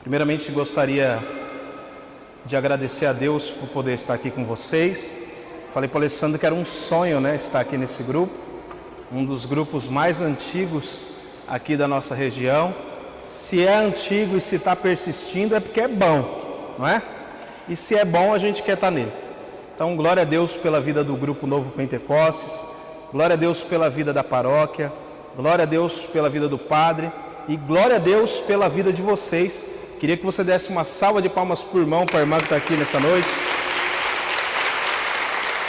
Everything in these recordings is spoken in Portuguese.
Primeiramente, gostaria de agradecer a Deus por poder estar aqui com vocês. Falei para o Alessandro que era um sonho, estar aqui nesse grupo, um dos grupos mais antigos aqui da nossa região. Se é antigo e se está persistindo é porque é bom, não é? E se é bom, a gente quer estar nele. Então, glória a Deus pela vida do Grupo Novo Pentecostes, glória a Deus pela vida da paróquia, glória a Deus pela vida do padre e glória a Deus pela vida de vocês. Queria que você desse uma salva de palmas por irmão, para a irmã que está aqui nessa noite.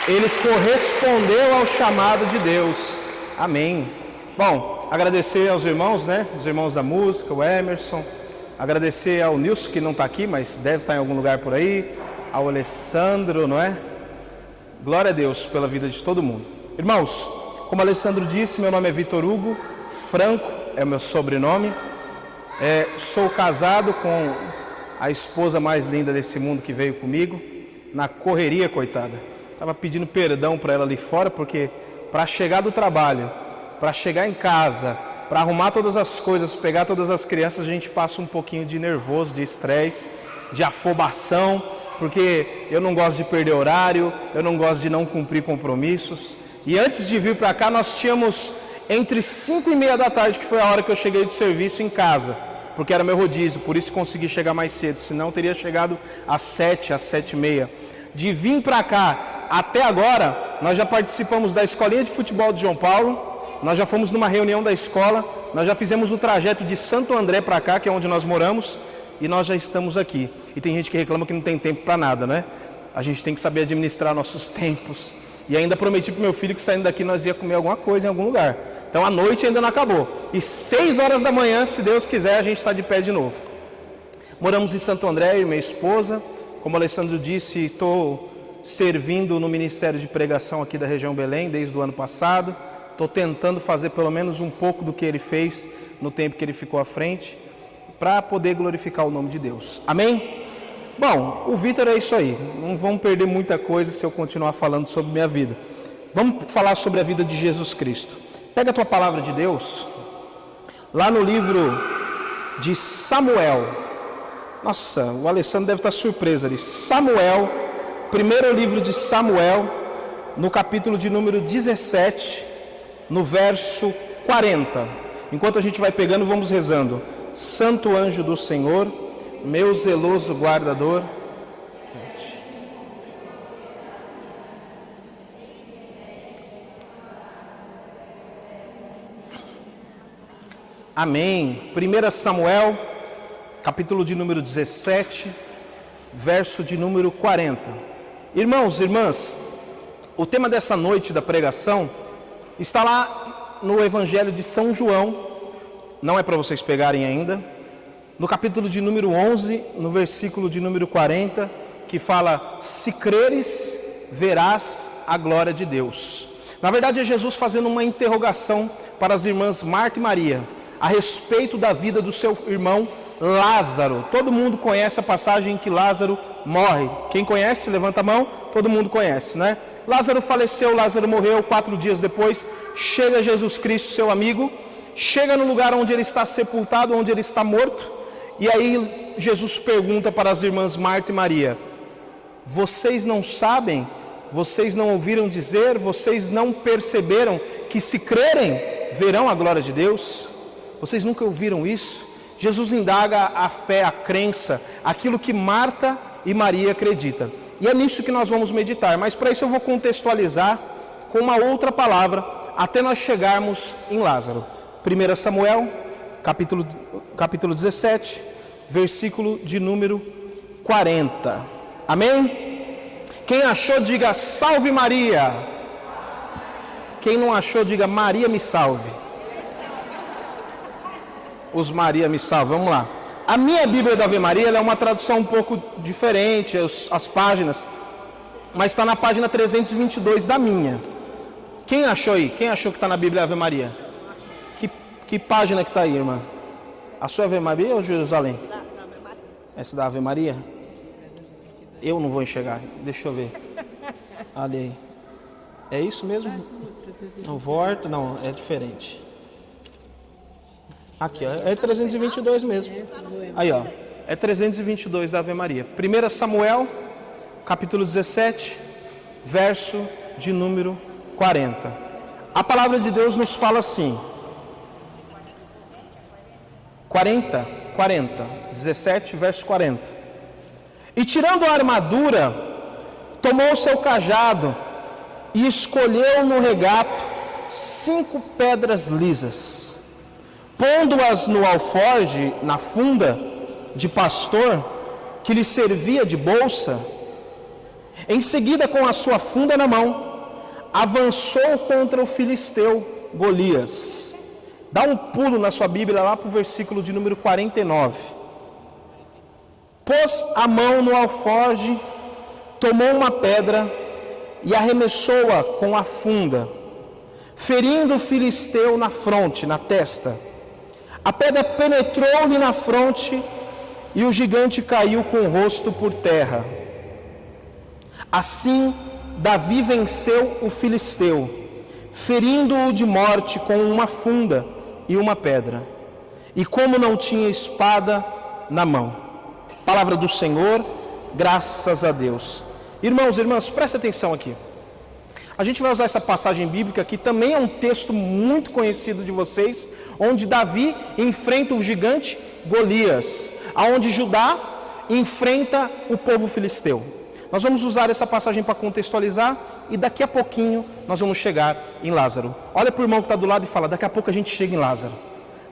Ele correspondeu ao chamado de Deus. Amém. Bom, agradecer aos irmãos, os irmãos da música, o Emerson. Agradecer ao Nilson, que não está aqui, mas deve estar em algum lugar por aí. Ao Alessandro, Glória a Deus pela vida de todo mundo. Irmãos, como o Alessandro disse, meu nome é Vitor Hugo Franco, é o meu sobrenome. Sou casado com a esposa mais linda desse mundo que veio comigo. Na correria, coitada. Estava pedindo perdão para ela ali fora, porque para chegar do trabalho, para chegar em casa, para arrumar todas as coisas, pegar todas as crianças, a gente passa um pouquinho de nervoso, de estresse, de afobação, porque eu não gosto de perder horário, eu não gosto de não cumprir compromissos. E antes de vir para cá, nós tínhamos entre 5h30 da tarde, que foi a hora que eu cheguei do serviço, em casa, porque era meu rodízio, por isso consegui chegar mais cedo, senão eu teria chegado às 7, às 7h30. De vir para cá até agora, nós já participamos da escolinha de futebol de João Paulo, nós já fomos numa reunião da escola, nós já fizemos o trajeto de Santo André para cá, que é onde nós moramos, e nós já estamos aqui. E tem gente que reclama que não tem tempo para nada, A gente tem que saber administrar nossos tempos. E ainda prometi para o meu filho que saindo daqui nós ia comer alguma coisa em algum lugar. Então a noite ainda não acabou. E 6 horas da manhã, se Deus quiser, a gente está de pé de novo. Moramos em Santo André, eu e minha esposa. Como o Alessandro disse, estou servindo no Ministério de Pregação aqui da região Belém desde o ano passado. Estou tentando fazer pelo menos um pouco do que ele fez no tempo que ele ficou à frente, para poder glorificar o nome de Deus. Amém? Bom, o Vitor é isso aí. Não vamos perder muita coisa se eu continuar falando sobre minha vida. Vamos falar sobre a vida de Jesus Cristo. Pega a tua palavra de Deus, lá no livro de Samuel. Nossa, o Alessandro deve estar surpreso ali. Samuel, primeiro livro de Samuel, no capítulo de número 17, no verso 40. Enquanto a gente vai pegando, vamos rezando. Santo anjo do Senhor, meu zeloso guardador. Amém. 1 Samuel, capítulo de número 17, verso de número 40. Irmãos e irmãs, o tema dessa noite da pregação está lá no Evangelho de São João, não é para vocês pegarem ainda, no capítulo de número 11, no versículo de número 40, que fala: se creres, verás a glória de Deus. Na verdade é Jesus fazendo uma interrogação para as irmãs Marta e Maria, a respeito da vida do seu irmão Lázaro. Todo mundo conhece a passagem em que Lázaro morre. Quem conhece, levanta a mão. Todo mundo conhece, Lázaro faleceu, Lázaro morreu. 4 dias depois, chega Jesus Cristo, seu amigo, chega no lugar onde ele está sepultado, onde ele está morto. E aí Jesus pergunta para as irmãs Marta e Maria: vocês não sabem, vocês não ouviram dizer, vocês não perceberam que se crerem, verão a glória de Deus? Vocês nunca ouviram isso? Jesus indaga a fé, a crença, aquilo que Marta e Maria acreditam. E é nisso que nós vamos meditar, mas para isso eu vou contextualizar com uma outra palavra, até nós chegarmos em Lázaro. 1 Samuel, capítulo 17, versículo de número 40. Amém? Quem achou, diga salve Maria. Quem não achou, diga Maria me salve. Os Maria me salve, vamos lá. A minha Bíblia da Ave Maria, ela é uma tradução um pouco diferente, as páginas, mas está na página 322 da minha. Quem achou aí? Quem achou que está na Bíblia Ave Maria? Que página que está aí, irmã? A sua Ave Maria ou Jerusalém? Essa da Ave Maria? Eu não vou enxergar, deixa eu ver. Ali. É isso mesmo? Não volta, não, é diferente. Aqui, ó, é 322 mesmo. Aí, ó. é 322 da Ave Maria. 1 Samuel, capítulo 17, verso de número 40. A palavra de Deus nos fala assim. 17, verso 40. E tirando a armadura, tomou o seu cajado e escolheu no regato 5 pedras lisas, pondo-as no alforje, na funda de pastor, que lhe servia de bolsa. Em seguida, com a sua funda na mão, avançou contra o filisteu Golias. Dá um pulo na sua Bíblia lá para o versículo de número 49. Pôs a mão no alforje, tomou uma pedra e arremessou-a com a funda, ferindo o filisteu na fronte, na testa. A pedra penetrou-lhe na fronte e o gigante caiu com o rosto por terra. Assim, Davi venceu o filisteu, ferindo-o de morte com uma funda e uma pedra, e como não tinha espada na mão. Palavra do Senhor, graças a Deus. Irmãos e irmãs, presta atenção aqui. A gente vai usar essa passagem bíblica, que também é um texto muito conhecido de vocês, onde Davi enfrenta o gigante Golias, aonde Judá enfrenta o povo filisteu. Nós vamos usar essa passagem para contextualizar e daqui a pouquinho nós vamos chegar em Lázaro. Olha para o irmão que está do lado e fala: daqui a pouco a gente chega em Lázaro.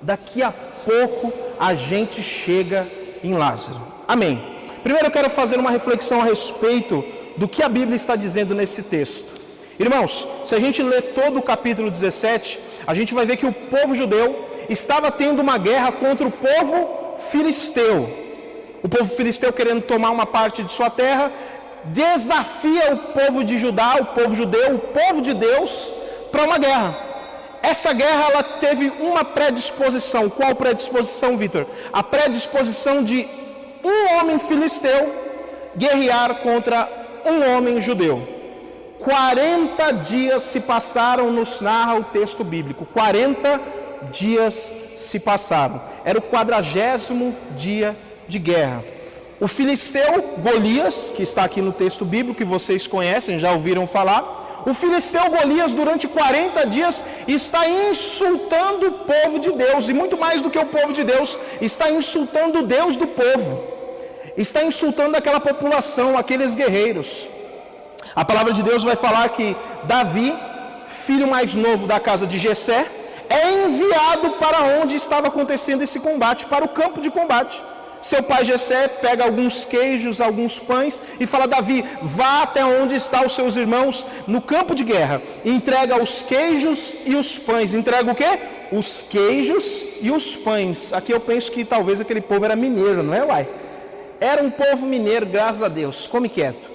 Daqui a pouco a gente chega em Lázaro. Amém. Primeiro eu quero fazer uma reflexão a respeito do que a Bíblia está dizendo nesse texto. Irmãos, se a gente ler todo o capítulo 17, a gente vai ver que o povo judeu estava tendo uma guerra contra o povo filisteu. O povo filisteu, querendo tomar uma parte de sua terra, desafia o povo de Judá, o povo judeu, o povo de Deus, para uma guerra. Essa guerra, ela teve uma predisposição. Qual predisposição, Vitor? A predisposição de um homem filisteu guerrear contra um homem judeu. 40 dias se passaram, nos narra o texto bíblico. 40 dias se passaram. Era o 40º dia de guerra. O filisteu Golias, que está aqui no texto bíblico, que vocês conhecem, já ouviram falar. O filisteu Golias, durante 40 dias, está insultando o povo de Deus. E muito mais do que o povo de Deus, está insultando o Deus do povo. Está insultando aquela população, aqueles guerreiros. A palavra de Deus vai falar que Davi, filho mais novo da casa de Jessé, é enviado para onde estava acontecendo esse combate, para o campo de combate. Seu pai Jessé pega alguns queijos, alguns pães e fala: Davi, vá até onde estão os seus irmãos no campo de guerra. E entrega os queijos e os pães. Entrega o quê? Os queijos e os pães. Aqui eu penso que talvez aquele povo era mineiro, não é, uai? Era um povo mineiro, graças a Deus. Come quieto.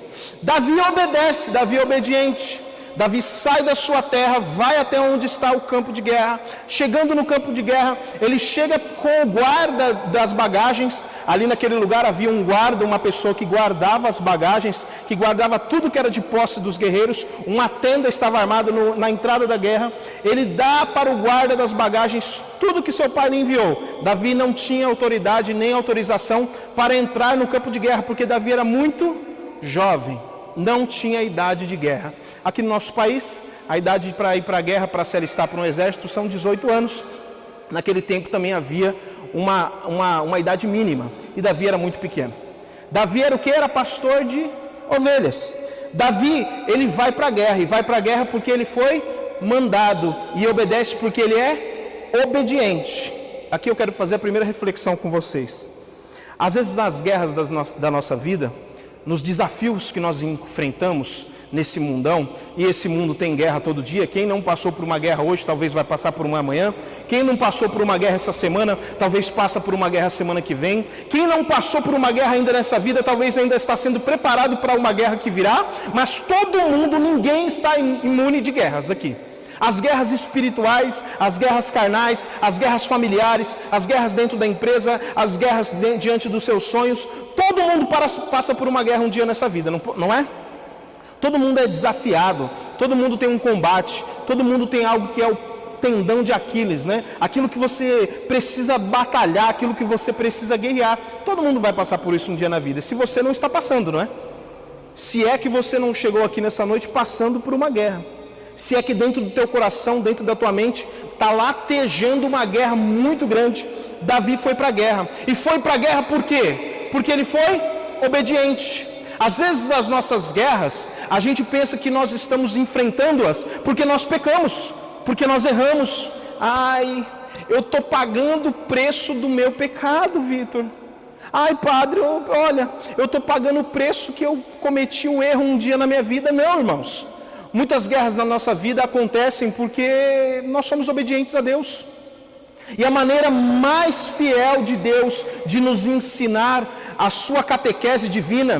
Davi obedece, Davi é obediente. Davi sai da sua terra, vai até onde está o campo de guerra. Chegando no campo de guerra, ele chega com o guarda das bagagens. Ali naquele lugar havia um guarda, uma pessoa que guardava as bagagens, que guardava tudo que era de posse dos guerreiros. Uma tenda estava armada na entrada da guerra. Ele dá para o guarda das bagagens tudo que seu pai lhe enviou. Davi não tinha autoridade nem autorização para entrar no campo de guerra, porque Davi era muito jovem, não tinha idade de guerra. Aqui no nosso país, a idade para ir para a guerra, para se alistar para um exército, são 18 anos. Naquele tempo também havia uma idade mínima, e Davi era muito pequeno. Davi era o que? Era pastor de ovelhas. Davi, ele vai para a guerra, e vai para a guerra porque ele foi mandado, e obedece porque ele é obediente. Aqui eu quero fazer a primeira reflexão com vocês. Às vezes nas guerras da nossa vida, nos desafios que nós enfrentamos nesse mundão, e esse mundo tem guerra todo dia. Quem não passou por uma guerra hoje, talvez vai passar por uma amanhã. Quem não passou por uma guerra essa semana, talvez passa por uma guerra semana que vem. Quem não passou por uma guerra ainda nessa vida, talvez ainda está sendo preparado para uma guerra que virá. Mas todo mundo, ninguém está imune de guerras aqui. As guerras espirituais, as guerras carnais, as guerras familiares, as guerras dentro da empresa, as guerras diante dos seus sonhos. Todo mundo passa por uma guerra um dia nessa vida, não é? Todo mundo é desafiado, todo mundo tem um combate, todo mundo tem algo que é tendão de Aquiles, né? Aquilo que você precisa batalhar, aquilo que você precisa guerrear. Todo mundo vai passar por isso um dia na vida. Se você não está passando, não é? Se é que você não chegou aqui nessa noite passando por uma guerra. Se é que dentro do teu coração, dentro da tua mente, está latejando uma guerra muito grande. Davi foi para a guerra. E foi para a guerra por quê? Porque ele foi obediente. Às vezes as nossas guerras, a gente pensa que nós estamos enfrentando-as porque nós pecamos, porque nós erramos. Ai, eu estou pagando o preço do meu pecado, Vitor. Ai, padre, olha, eu estou pagando o preço que eu cometi um erro um dia na minha vida. Não, irmãos. Muitas guerras na nossa vida acontecem porque nós somos obedientes a Deus. E a maneira mais fiel de Deus de nos ensinar a sua catequese divina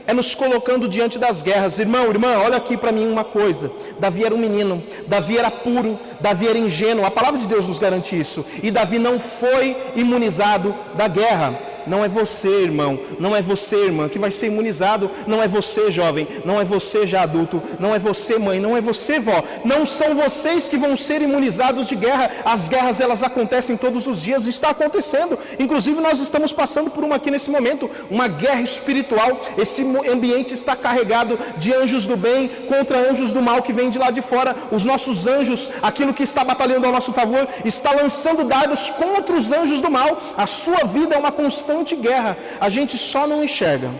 é nos colocando diante das guerras. Irmão, irmã, olha aqui para mim uma coisa. Davi era um menino, Davi era puro, Davi era ingênuo. A palavra de Deus nos garante isso. E Davi não foi imunizado da guerra. Não é você, irmão, não é você, irmã, que vai ser imunizado. Não é você, jovem, não é você já adulto, não é você, mãe, não é você, vó. Não são vocês que vão ser imunizados de guerra. As guerras, elas acontecem todos os dias, está acontecendo. Inclusive nós estamos passando por uma aqui nesse momento, uma guerra espiritual. Esse ambiente está carregado de anjos do bem contra anjos do mal que vêm de lá de fora. Os nossos anjos, aquilo que está batalhando ao nosso favor, está lançando dardos contra os anjos do mal. A sua vida é uma constante guerra, a gente só não enxerga.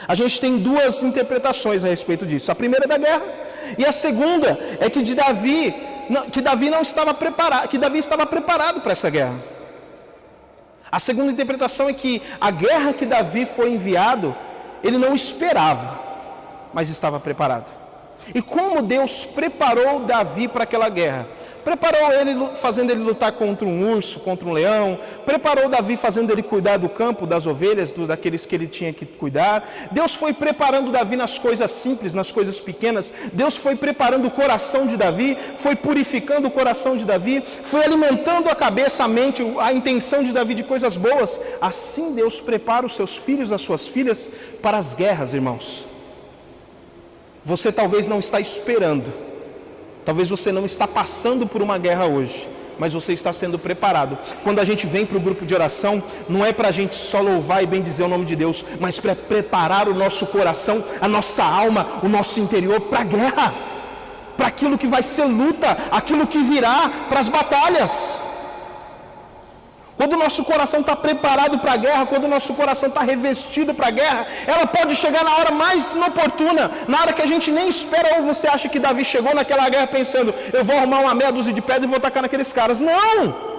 A gente tem duas interpretações a respeito disso. A primeira é da guerra, e a segunda é que Davi não estava preparado, que Davi estava preparado para essa guerra. A segunda interpretação é que a guerra que Davi foi enviado, ele não esperava, mas estava preparado. E como Deus preparou Davi para aquela guerra? Preparou ele, fazendo ele lutar contra um urso, contra um leão. Preparou Davi, fazendo ele cuidar do campo, das ovelhas, daqueles que ele tinha que cuidar. Deus foi preparando Davi nas coisas simples, nas coisas pequenas. Deus foi preparando o coração de Davi, foi purificando o coração de Davi, foi alimentando a cabeça, a mente, a intenção de Davi de coisas boas. Assim Deus prepara os seus filhos, as suas filhas para as guerras, irmãos. Você talvez não está esperando. Talvez você não está passando por uma guerra hoje, mas você está sendo preparado. Quando a gente vem para o grupo de oração, não é para a gente só louvar e bendizer o nome de Deus, mas para preparar o nosso coração, a nossa alma, o nosso interior para a guerra, para aquilo que vai ser luta, aquilo que virá para as batalhas. Quando o nosso coração está preparado para a guerra, quando o nosso coração está revestido para a guerra, ela pode chegar na hora mais inoportuna, na hora que a gente nem espera. Ou você acha que Davi chegou naquela guerra pensando, eu vou arrumar uma meia dúzia de pedra e vou tacar naqueles caras? Não!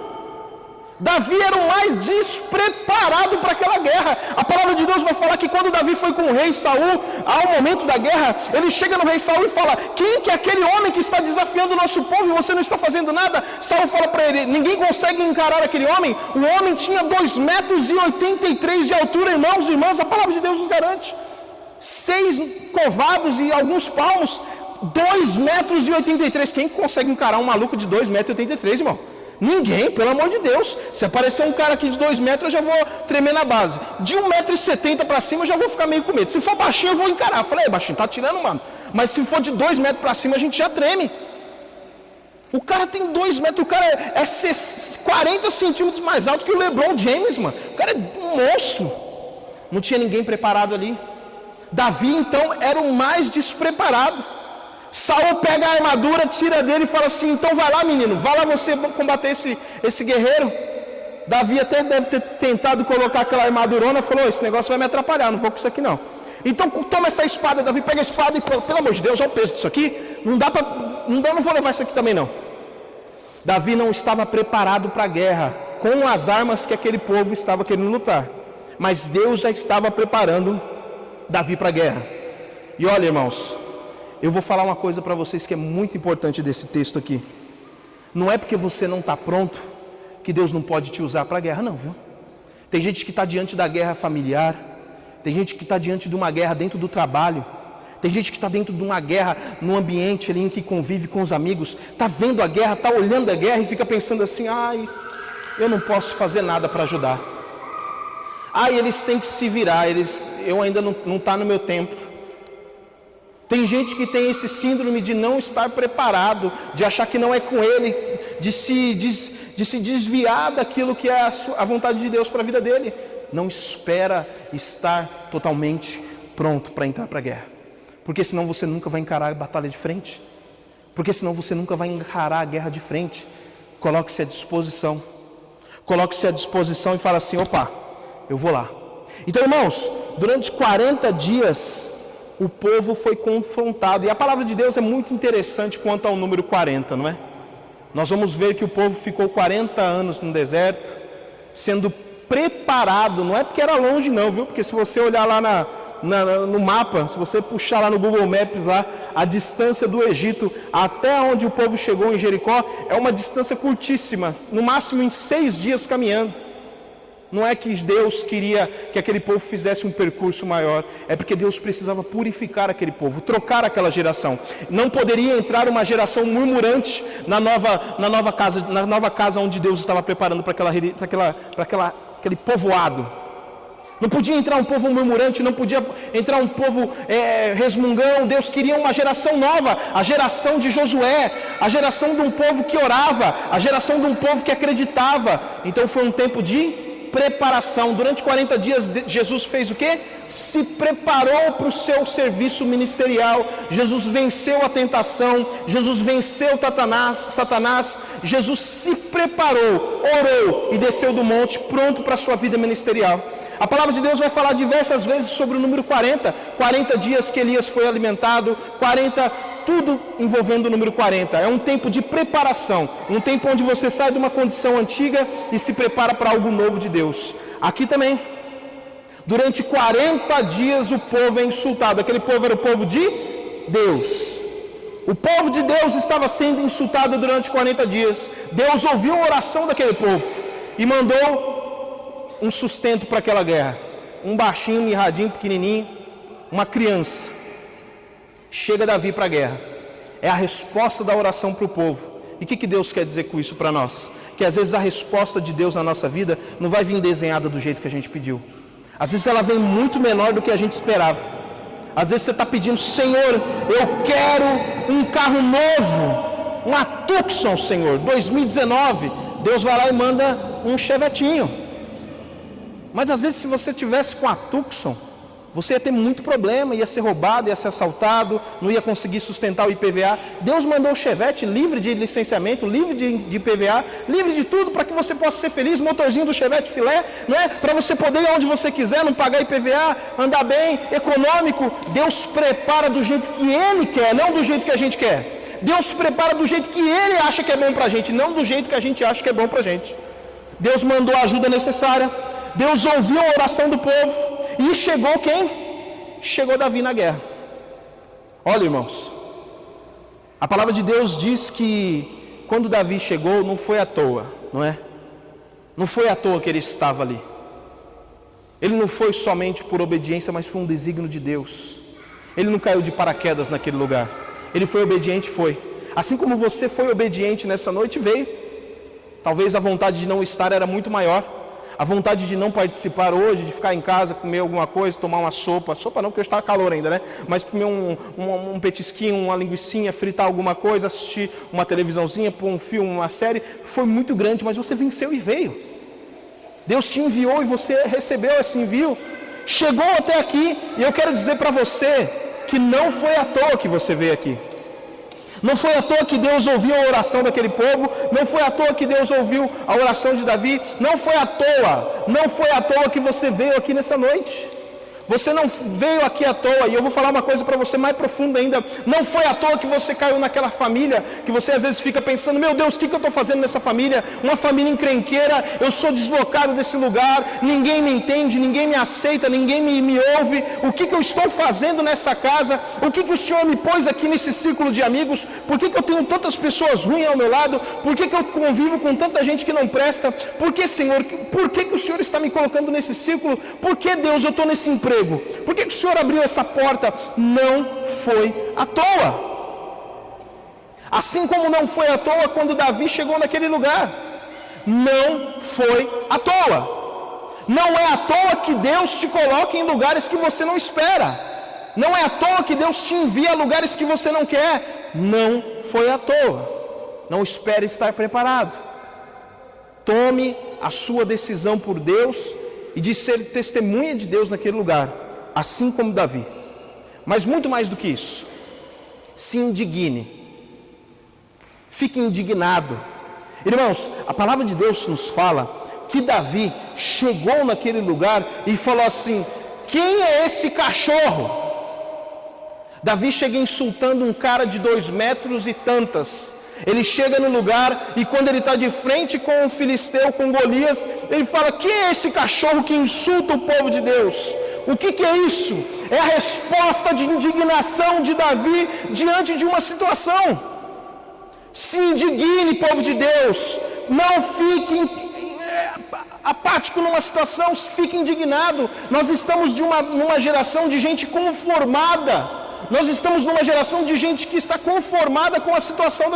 Davi era o mais despreparado para aquela guerra. A palavra de Deus vai falar que quando Davi foi com o rei Saul, ao momento da guerra, ele chega no rei Saul e fala, quem que é aquele homem que está desafiando o nosso povo e você não está fazendo nada? Saul fala para ele, ninguém consegue encarar aquele homem. O homem tinha 2,83 metros de altura, irmãos e irmãs, a palavra de Deus nos garante. 6 covados e alguns palmos, 2,83 metros. Quem consegue encarar um maluco de 2,83 metros, irmão? Ninguém, pelo amor de Deus. Se aparecer um cara aqui de 2 metros, eu já vou tremer na base. De 1,70 m para cima, eu já vou ficar meio com medo. Se for baixinho, eu vou encarar. Eu falei, baixinho, tá tirando, mano. Mas se for de 2 metros para cima, a gente já treme. O cara tem 2 metros, o cara é 40 centímetros mais alto que o LeBron James, mano. O cara é um monstro. Não tinha ninguém preparado ali. Davi, então, era o mais despreparado. Saul pega a armadura, tira dele e fala assim, então vai lá, menino, vai lá você combater esse guerreiro. Davi até deve ter tentado colocar aquela armadurona, falou, esse negócio vai me atrapalhar, não vou com isso aqui não. Então toma essa espada, Davi pega a espada e, pelo amor de Deus, olha o peso disso aqui, não vou levar isso aqui também não. Davi não estava preparado para a guerra, com as armas que aquele povo estava querendo lutar. Mas Deus já estava preparando Davi para a guerra. E olha, irmãos, eu vou falar uma coisa para vocês que é muito importante desse texto aqui. Não é porque você não está pronto que Deus não pode te usar para a guerra, não, viu? Tem gente que está diante da guerra familiar, tem gente que está diante de uma guerra dentro do trabalho, tem gente que está dentro de uma guerra no ambiente ali em que convive com os amigos, está vendo a guerra, está olhando a guerra e fica pensando assim, ai, eu não posso fazer nada para ajudar. Ai, eles têm que se virar, eu ainda não está no meu tempo. Tem gente que tem esse síndrome de não estar preparado, de achar que não é com ele, de se desviar daquilo que é a vontade de Deus para a vida dele. Não espera estar totalmente pronto para entrar para a guerra, porque senão você nunca vai encarar a batalha de frente, porque senão você nunca vai encarar a guerra de frente. Coloque-se à disposição, coloque-se à disposição e fala assim: opa, eu vou lá. Então, irmãos, durante 40 dias o povo foi confrontado, e a palavra de Deus é muito interessante quanto ao número 40, não é? Nós vamos ver que o povo ficou 40 anos no deserto, sendo preparado, não é porque era longe não, viu? Porque se você olhar lá no mapa, se você puxar lá no Google Maps, lá, a distância do Egito até onde o povo chegou em Jericó, é uma distância curtíssima, no máximo em 6 dias caminhando. Não é que Deus queria que aquele povo fizesse um percurso maior, é porque Deus precisava purificar aquele povo, trocar aquela geração. Não poderia entrar uma geração murmurante na nova casa onde Deus estava preparando para aquele povoado. Não podia entrar um povo murmurante, não podia entrar um povo resmungão. Deus queria uma geração nova, a geração de Josué, a geração de um povo que orava, a geração de um povo que acreditava. Então foi um tempo de preparação. Durante 40 dias Jesus fez o quê? Se preparou para o seu serviço ministerial. Jesus venceu a tentação, Jesus venceu Satanás, Jesus se preparou, orou e desceu do monte pronto para a sua vida ministerial. A palavra de Deus vai falar diversas vezes sobre o número 40 dias que Elias foi alimentado, 40, tudo envolvendo o número 40. É um tempo de preparação, um tempo onde você sai de uma condição antiga e se prepara para algo novo de Deus. Aqui também, durante 40 dias o povo é insultado. Aquele povo era o povo de Deus. O povo de Deus estava sendo insultado durante 40 dias. Deus ouviu a oração daquele povo e mandou um sustento para aquela guerra. Um baixinho, mirradinho, pequenininho, uma criança. Chega Davi para a guerra. É a resposta da oração para o povo. E o que Deus quer dizer com isso para nós? Que às vezes a resposta de Deus na nossa vida não vai vir desenhada do jeito que a gente pediu. Às vezes ela vem muito menor do que a gente esperava. Às vezes você está pedindo: Senhor, eu quero um carro novo, uma Tucson, Senhor, 2019. Deus vai lá e manda um Chevetinho. Mas às vezes se você tivesse com a Tucson, você ia ter muito problema, ia ser roubado, ia ser assaltado, não ia conseguir sustentar o IPVA. Deus mandou o Chevette livre de licenciamento, livre de IPVA, livre de tudo para que você possa ser feliz, motorzinho do Chevette filé, não é? Para você poder ir onde você quiser, não pagar IPVA, andar bem, econômico. Deus prepara do jeito que Ele quer, não do jeito que a gente quer. Deus prepara do jeito que Ele acha que é bom para a gente, não do jeito que a gente acha que é bom para a gente. Deus mandou a ajuda necessária, Deus ouviu a oração do povo, e chegou quem? Chegou Davi na guerra. Olha, irmãos, a palavra de Deus diz que quando Davi chegou, não foi à toa, não é? Não foi à toa que ele estava ali. Ele não foi somente por obediência, mas foi um desígnio de Deus. Ele não caiu de paraquedas naquele lugar. Ele foi obediente, foi. Assim como você foi obediente nessa noite, veio. Talvez a vontade de não estar era muito maior. A vontade de não participar hoje, de ficar em casa, comer alguma coisa, tomar uma sopa. Sopa não, porque hoje está calor ainda, né? Mas comer um petisquinho, uma linguicinha, fritar alguma coisa, assistir uma televisãozinha, pôr um filme, uma série. Foi muito grande, mas você venceu e veio. Deus te enviou e você recebeu esse envio. Chegou até aqui, e eu quero dizer para você que não foi à toa que você veio aqui. Não foi à toa que Deus ouviu a oração daquele povo, não foi à toa que Deus ouviu a oração de Davi, não foi à toa que você veio aqui nessa noite. Você não veio aqui à toa, e eu vou falar uma coisa para você mais profunda ainda. Não foi à toa que você caiu naquela família, que você às vezes fica pensando: meu Deus, o que eu estou fazendo nessa família? Uma família encrenqueira, eu sou deslocado desse lugar, ninguém me entende, ninguém me aceita, ninguém me ouve. O que eu estou fazendo nessa casa? O que o Senhor me pôs aqui nesse círculo de amigos? Por que eu tenho tantas pessoas ruins ao meu lado? Por que eu convivo com tanta gente que não presta? Por que, Senhor? Por que o Senhor está me colocando nesse círculo? Por que, Deus, eu estou nesse emprego? Por que o Senhor abriu essa porta? Não foi à toa. Assim como não foi à toa quando Davi chegou naquele lugar. Não foi à toa. Não é à toa que Deus te coloca em lugares que você não espera. Não é à toa que Deus te envia a lugares que você não quer. Não foi à toa. Não espere estar preparado. Tome a sua decisão por Deus e de ser testemunha de Deus naquele lugar, assim como Davi. Mas muito mais do que isso, se indigne. Fique indignado. Irmãos, a palavra de Deus nos fala que Davi chegou naquele lugar e falou assim: quem é esse cachorro? Davi chega insultando um cara de 2 metros e tantas. Ele chega no lugar e quando ele está de frente com o filisteu, com Golias, ele fala: quem é esse cachorro que insulta o povo de Deus? O que é isso? É a resposta de indignação de Davi diante de uma situação. Se indigne, povo de Deus. Não fique apático numa situação, fique indignado. Nós estamos numa geração de gente conformada. Nós estamos numa geração de gente que está conformada com a situação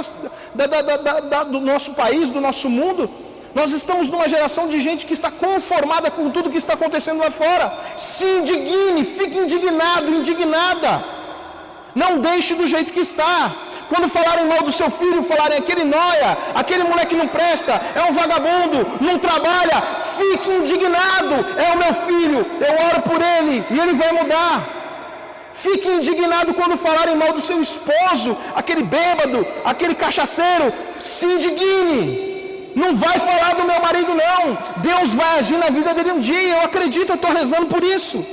do nosso país, do nosso mundo. Nós estamos numa geração de gente que está conformada com tudo que está acontecendo lá fora. Se indigne, fique indignado, indignada. Não deixe do jeito que está. Quando falarem mal do seu filho, falarem aquele nóia, aquele moleque não presta, é um vagabundo, não trabalha, fique indignado. É o meu filho, eu oro por ele e ele vai mudar. Fique indignado quando falarem mal do seu esposo, aquele bêbado, aquele cachaceiro. Se indigne. Não vai falar do meu marido não. Deus vai agir na vida dele um dia. Eu acredito, eu estou rezando por isso.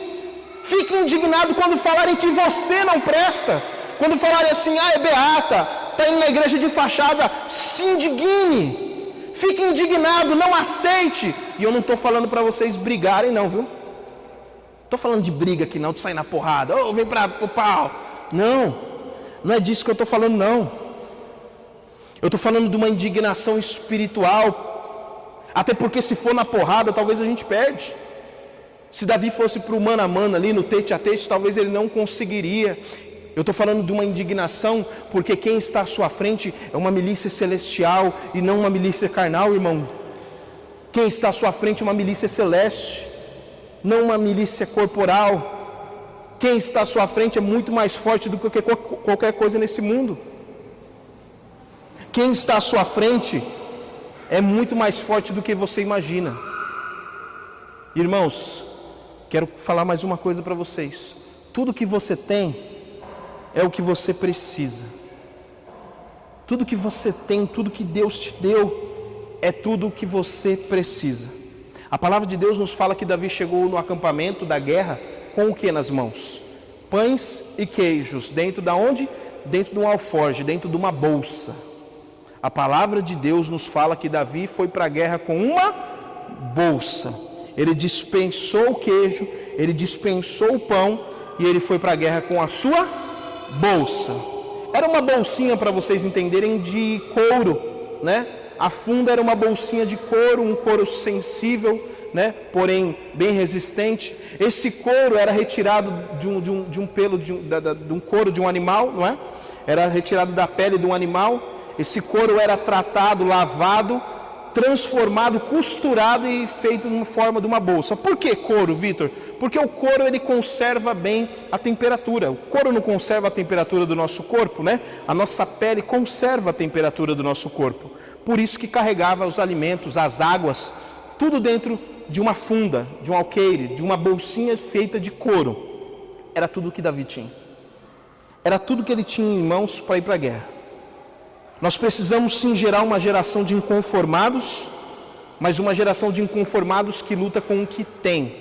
Fique indignado quando falarem que você não presta. Quando falarem assim: é beata, está indo na igreja de fachada. Se indigne. Fique indignado, não aceite. E eu não estou falando para vocês brigarem não, viu? Estou falando de briga aqui não, de sair na porrada. Vem para o pau. Não é disso que eu estou falando não. Eu estou falando de uma indignação espiritual. Até porque se for na porrada, talvez a gente perde. Se Davi fosse para o mano a mano ali, no tete a tete, talvez ele não conseguiria. Eu estou falando de uma indignação, porque quem está à sua frente é uma milícia celestial e não uma milícia carnal, irmão. Quem está à sua frente é uma milícia celeste, não uma milícia corporal. Quem está à sua frente é muito mais forte do que qualquer coisa nesse mundo. Quem está à sua frente é muito mais forte do que você imagina. Irmãos, quero falar mais uma coisa para vocês. Tudo que você tem é o que você precisa. Tudo que você tem, tudo que Deus te deu, é tudo o que você precisa. A palavra de Deus nos fala que Davi chegou no acampamento da guerra com o que nas mãos? Pães e queijos. Dentro da onde? Dentro de um alforje, dentro de uma bolsa. A palavra de Deus nos fala que Davi foi para a guerra com uma bolsa. Ele dispensou o queijo, ele dispensou o pão e ele foi para a guerra com a sua bolsa. Era uma bolsinha, para vocês entenderem, de couro, né? A funda era uma bolsinha de couro, um couro sensível, né? Porém bem resistente. Esse couro era retirado de um pelo, de um couro de um animal, não é? Era retirado da pele de um animal. Esse couro era tratado, lavado, transformado, costurado e feito em forma de uma bolsa. Por que couro, Vitor? Porque o couro ele conserva bem a temperatura. O couro não conserva a temperatura do nosso corpo, né? A nossa pele conserva a temperatura do nosso corpo. Por isso que carregava os alimentos, as águas, tudo dentro de uma funda, de um alqueire, de uma bolsinha feita de couro. Era tudo que Davi tinha. Era tudo que ele tinha em mãos para ir para a guerra. Nós precisamos sim gerar uma geração de inconformados, mas uma geração de inconformados que luta com o que tem.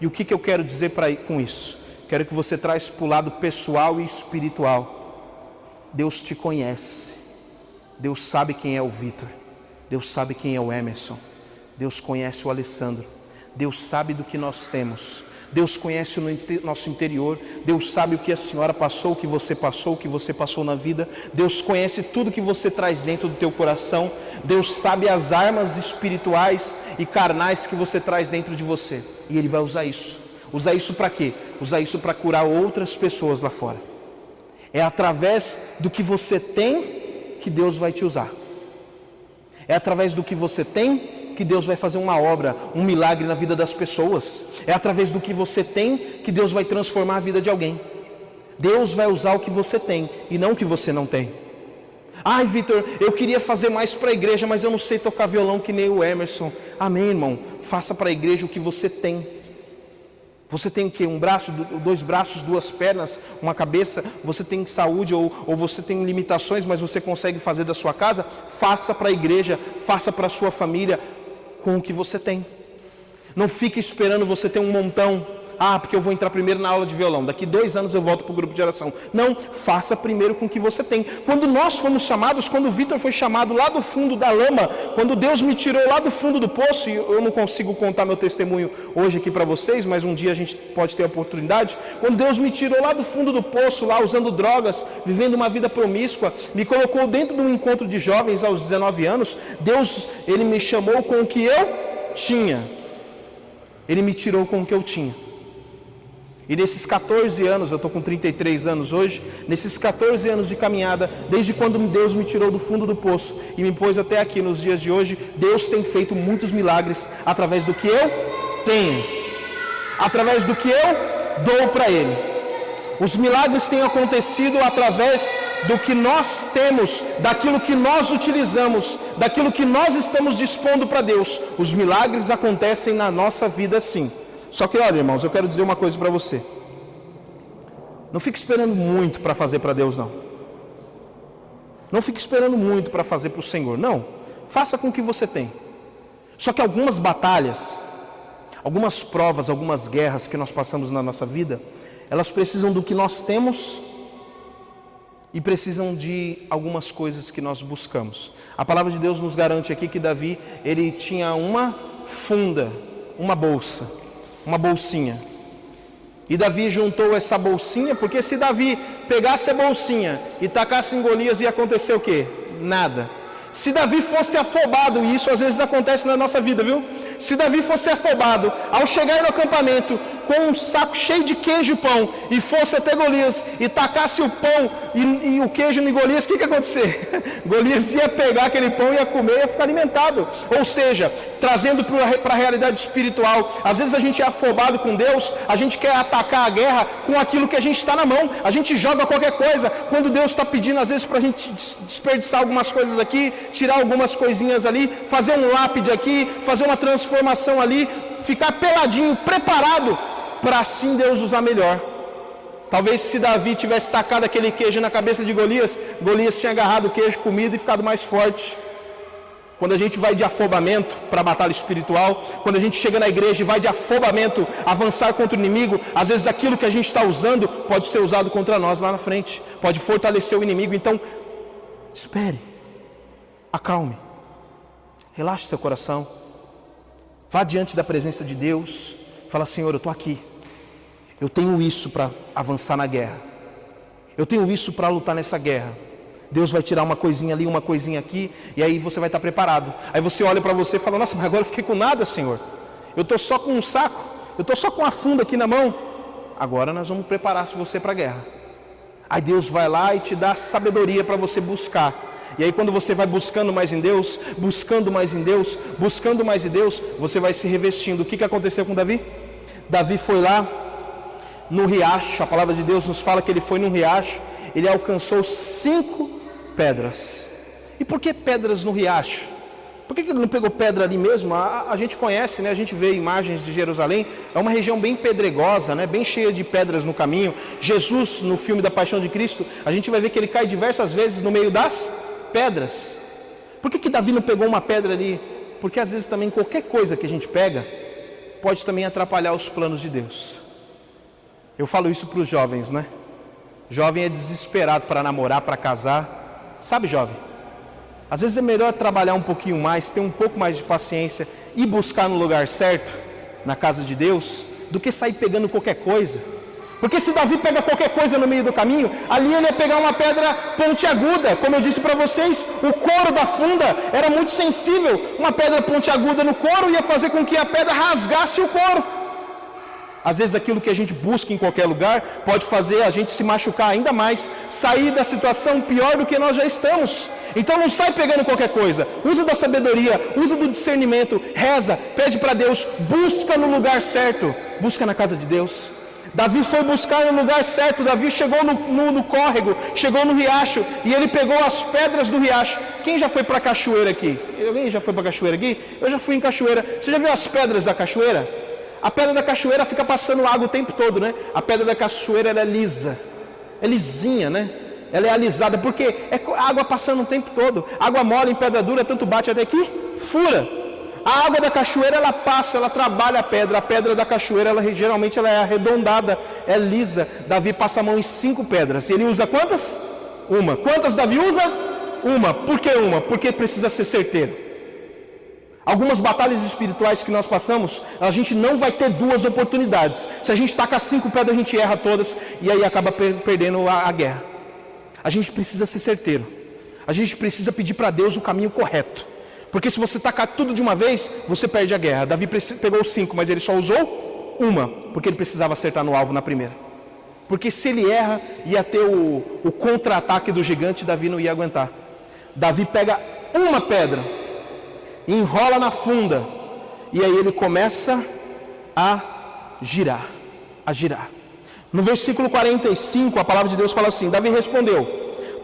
E o que eu quero dizer com isso? Quero que você traz para o lado pessoal e espiritual. Deus te conhece. Deus sabe quem é o Vitor. Deus sabe quem é o Emerson. Deus conhece o Alessandro. Deus sabe do que nós temos. Deus conhece o nosso interior. Deus sabe o que a senhora passou, o que você passou na vida. Deus conhece tudo que você traz dentro do teu coração. Deus sabe as armas espirituais e carnais que você traz dentro de você. E Ele vai usar isso. Usar isso para quê? Usar isso para curar outras pessoas lá fora. É através do que você tem que Deus vai te usar. É através do que você tem que Deus vai fazer uma obra, um milagre na vida das pessoas. É através do que você tem que Deus vai transformar a vida de alguém. Deus vai usar o que você tem e não o que você não tem. Ai, Vitor, eu queria fazer mais para a igreja, mas eu não sei tocar violão que nem o Emerson. Amém, irmão? Faça para a igreja o que você tem. Você tem o quê? Um braço, 2 braços, 2 pernas, uma cabeça. Você tem saúde ou você tem limitações, mas você consegue fazer da sua casa? Faça para a igreja, faça para a sua família com o que você tem. Não fique esperando você ter um montão. Ah, porque eu vou entrar primeiro na aula de violão, daqui 2 anos eu volto para o grupo de oração. Não, faça primeiro com o que você tem. Quando nós fomos chamados, quando o Vitor foi chamado lá do fundo da lama, quando Deus me tirou lá do fundo do poço, e eu não consigo contar meu testemunho hoje aqui para vocês, mas um dia a gente pode ter a oportunidade. Quando Deus me tirou lá do fundo do poço, lá usando drogas, vivendo uma vida promíscua, me colocou dentro de um encontro de jovens aos 19 anos, Deus, Ele me chamou com o que eu tinha. Ele me tirou com o que eu tinha. E nesses 14 anos, eu estou com 33 anos hoje, nesses 14 anos de caminhada, desde quando Deus me tirou do fundo do poço e me pôs até aqui nos dias de hoje, Deus tem feito muitos milagres através do que eu tenho, através do que eu dou para Ele. Os milagres têm acontecido através do que nós temos, daquilo que nós utilizamos, daquilo que nós estamos dispondo para Deus. Os milagres acontecem na nossa vida sim. Só que, olha, irmãos, eu quero dizer uma coisa para você. Não fique esperando muito para fazer para Deus, não. Não fique esperando muito para fazer para o Senhor, não. Faça com o que você tem. Só que algumas batalhas, algumas provas, algumas guerras que nós passamos na nossa vida, elas precisam do que nós temos e precisam de algumas coisas que nós buscamos. A palavra de Deus nos garante aqui que Davi, ele tinha uma funda, uma bolsa. Uma bolsinha. E Davi juntou essa bolsinha, porque se Davi pegasse a bolsinha e tacasse em Golias, ia acontecer o quê? Nada. Se Davi fosse afobado, e isso às vezes acontece na nossa vida, viu? Se Davi fosse afobado, ao chegar no acampamento com um saco cheio de queijo e pão, e fosse até Golias e tacasse o pão e o queijo em Golias, o que ia acontecer? Golias ia pegar aquele pão, ia comer e ia ficar alimentado. Ou seja, trazendo para a realidade espiritual, às vezes a gente é afobado com Deus, a gente quer atacar a guerra com aquilo que a gente está na mão, a gente joga qualquer coisa, quando Deus está pedindo às vezes para a gente desperdiçar algumas coisas aqui, tirar algumas coisinhas ali, fazer um lápide aqui, fazer uma transformação ali, ficar peladinho, preparado, para assim Deus usar melhor. Talvez se Davi tivesse tacado aquele queijo na cabeça de Golias, Golias tinha agarrado o queijo, comido e ficado mais forte. Quando a gente vai de afobamento para a batalha espiritual, quando a gente chega na igreja e vai de afobamento avançar contra o inimigo, às vezes aquilo que a gente está usando pode ser usado contra nós lá na frente, pode fortalecer o inimigo. Então, espere, acalme, relaxe seu coração, vá diante da presença de Deus, fala: Senhor, eu estou aqui, eu tenho isso para avançar na guerra, eu tenho isso para lutar nessa guerra. Deus vai tirar uma coisinha ali, uma coisinha aqui, e aí você vai estar preparado. Aí você olha para você e fala: nossa, mas agora eu fiquei com nada, Senhor. Eu estou só com um saco, eu estou só com a funda aqui na mão. Agora nós vamos preparar você para a guerra. Aí Deus vai lá e te dá sabedoria para você buscar. E aí quando você vai buscando mais em Deus, buscando mais em Deus, buscando mais em Deus, você vai se revestindo. O que aconteceu com Davi? Davi foi lá no riacho, a palavra de Deus nos fala que ele foi num riacho, ele alcançou 5 pedras. E por que pedras no riacho? Por que ele não pegou pedra ali mesmo? A gente conhece, né? A gente vê imagens de Jerusalém, é uma região bem pedregosa, né? Bem cheia de pedras no caminho. Jesus, no filme da Paixão de Cristo, a gente vai ver que ele cai diversas vezes no meio das pedras. Por que Davi não pegou uma pedra ali? Porque às vezes também qualquer coisa que a gente pega pode também atrapalhar os planos de Deus. Eu falo isso para os jovens, né? Jovem é desesperado para namorar, para casar. Sabe, jovem? Às vezes é melhor trabalhar um pouquinho mais, ter um pouco mais de paciência e buscar no lugar certo, na casa de Deus, do que sair pegando qualquer coisa. Porque se Davi pega qualquer coisa no meio do caminho, ali ele ia pegar uma pedra pontiaguda. Como eu disse para vocês, o couro da funda era muito sensível. Uma pedra pontiaguda no couro ia fazer com que a pedra rasgasse o couro. Às vezes aquilo que a gente busca em qualquer lugar pode fazer a gente se machucar ainda mais, sair da situação pior do que nós já estamos. Então não sai pegando qualquer coisa, usa da sabedoria, usa do discernimento, reza, pede para Deus, busca no lugar certo, busca na casa de Deus. Davi foi buscar no lugar certo. Davi chegou no córrego, chegou no riacho, e ele pegou as pedras do riacho. Quem já foi para a cachoeira aqui? Alguém já foi para a cachoeira aqui? Eu já fui em cachoeira. Você já viu as pedras da cachoeira? A pedra da cachoeira fica passando água o tempo todo, né? A pedra da cachoeira, ela é lisa, é lisinha, né? Ela é alisada, porque é água passando o tempo todo. Água mole em pedra dura, tanto bate até que fura. A água da cachoeira, ela passa, ela trabalha a pedra. A pedra da cachoeira, geralmente ela é arredondada, é lisa. Davi passa a mão em 5 pedras. E ele usa quantas? Uma. Quantas Davi usa? Uma. Por que uma? Porque precisa ser certeiro. Algumas batalhas espirituais que nós passamos, a gente não vai ter 2 oportunidades. Se a gente taca 5 pedras, a gente erra todas e aí acaba perdendo a guerra. A gente precisa ser certeiro. A gente precisa pedir para Deus o caminho correto. Porque se você tacar tudo de uma vez, você perde a guerra. Davi pegou 5, mas ele só usou uma, porque ele precisava acertar no alvo na primeira. Porque se ele erra, ia ter o contra-ataque do gigante, Davi não ia aguentar. Davi pega uma pedra, enrola na funda, e aí ele começa a girar. No versículo 45, a palavra de Deus fala assim: Davi respondeu: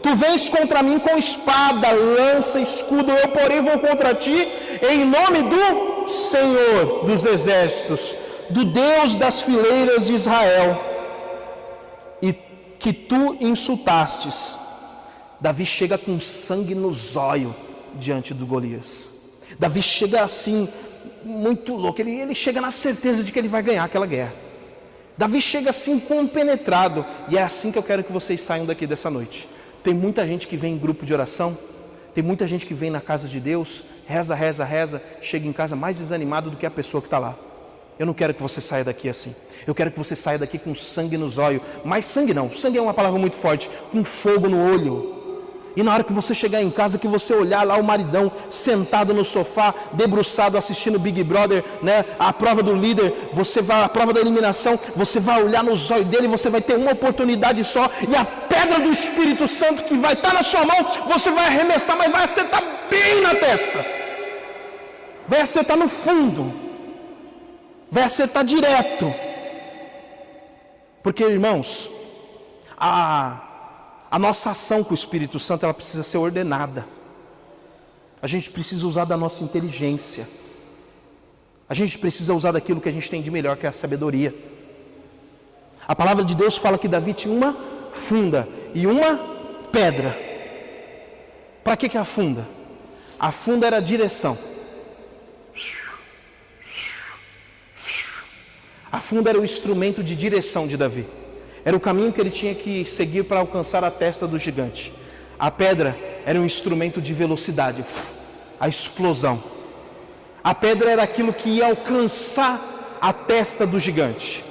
Tu vens contra mim com espada, lança, escudo, eu porém vou contra ti em nome do Senhor dos exércitos, do Deus das fileiras de Israel, e que tu insultastes. Davi chega com sangue no zóio diante do Golias. Davi chega assim, muito louco, ele chega na certeza de que ele vai ganhar aquela guerra. Davi chega assim compenetrado, e é assim que eu quero que vocês saiam daqui dessa noite. Tem muita gente que vem em grupo de oração, tem muita gente que vem na casa de Deus, reza, chega em casa mais desanimado do que a pessoa que está lá. Eu não quero que você saia daqui assim. Eu quero que você saia daqui com sangue nos olhos. Mas sangue não, sangue é uma palavra muito forte, com fogo no olho. E na hora que você chegar em casa, que você olhar lá o maridão sentado no sofá, debruçado, assistindo Big Brother, né, a prova do líder, a prova da eliminação, você vai olhar nos olhos dele, você vai ter uma oportunidade só, e a pedra do Espírito Santo que vai estar na sua mão, você vai arremessar, mas vai acertar bem na testa. Vai acertar no fundo. Vai acertar direto. Porque, irmãos, a nossa ação com o Espírito Santo, ela precisa ser ordenada. A gente precisa usar da nossa inteligência. A gente precisa usar daquilo que a gente tem de melhor, que é a sabedoria. A palavra de Deus fala que Davi tinha uma funda e uma pedra. Para que é a funda? A funda era a direção. A funda era o instrumento de direção de Davi. Era o caminho que ele tinha que seguir para alcançar a testa do gigante. A pedra era um instrumento de velocidade, a explosão. A pedra era aquilo que ia alcançar a testa do gigante.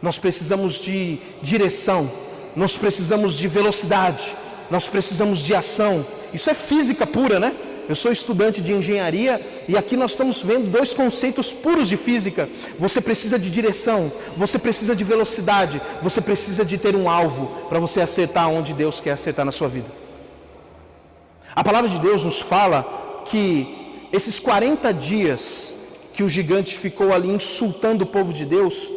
Nós precisamos de direção, nós precisamos de velocidade, nós precisamos de ação. Isso é física pura, né? Eu sou estudante de engenharia e aqui nós estamos vendo 2 conceitos puros de física. Você precisa de direção, você precisa de velocidade, você precisa de ter um alvo para você acertar onde Deus quer acertar na sua vida. A palavra de Deus nos fala que esses 40 dias que o gigante ficou ali insultando o povo de Deus,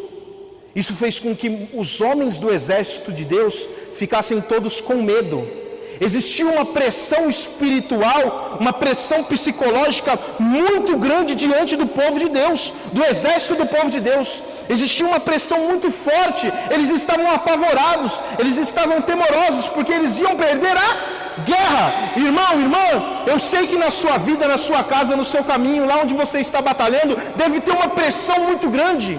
isso fez com que os homens do exército de Deus ficassem todos com medo. Existia uma pressão espiritual, uma pressão psicológica muito grande diante do povo de Deus, do exército do povo de Deus. Existia uma pressão muito forte, eles estavam apavorados, eles estavam temorosos, porque eles iam perder a guerra. Irmão, irmã, eu sei que na sua vida, na sua casa, no seu caminho, lá onde você está batalhando, deve ter uma pressão muito grande,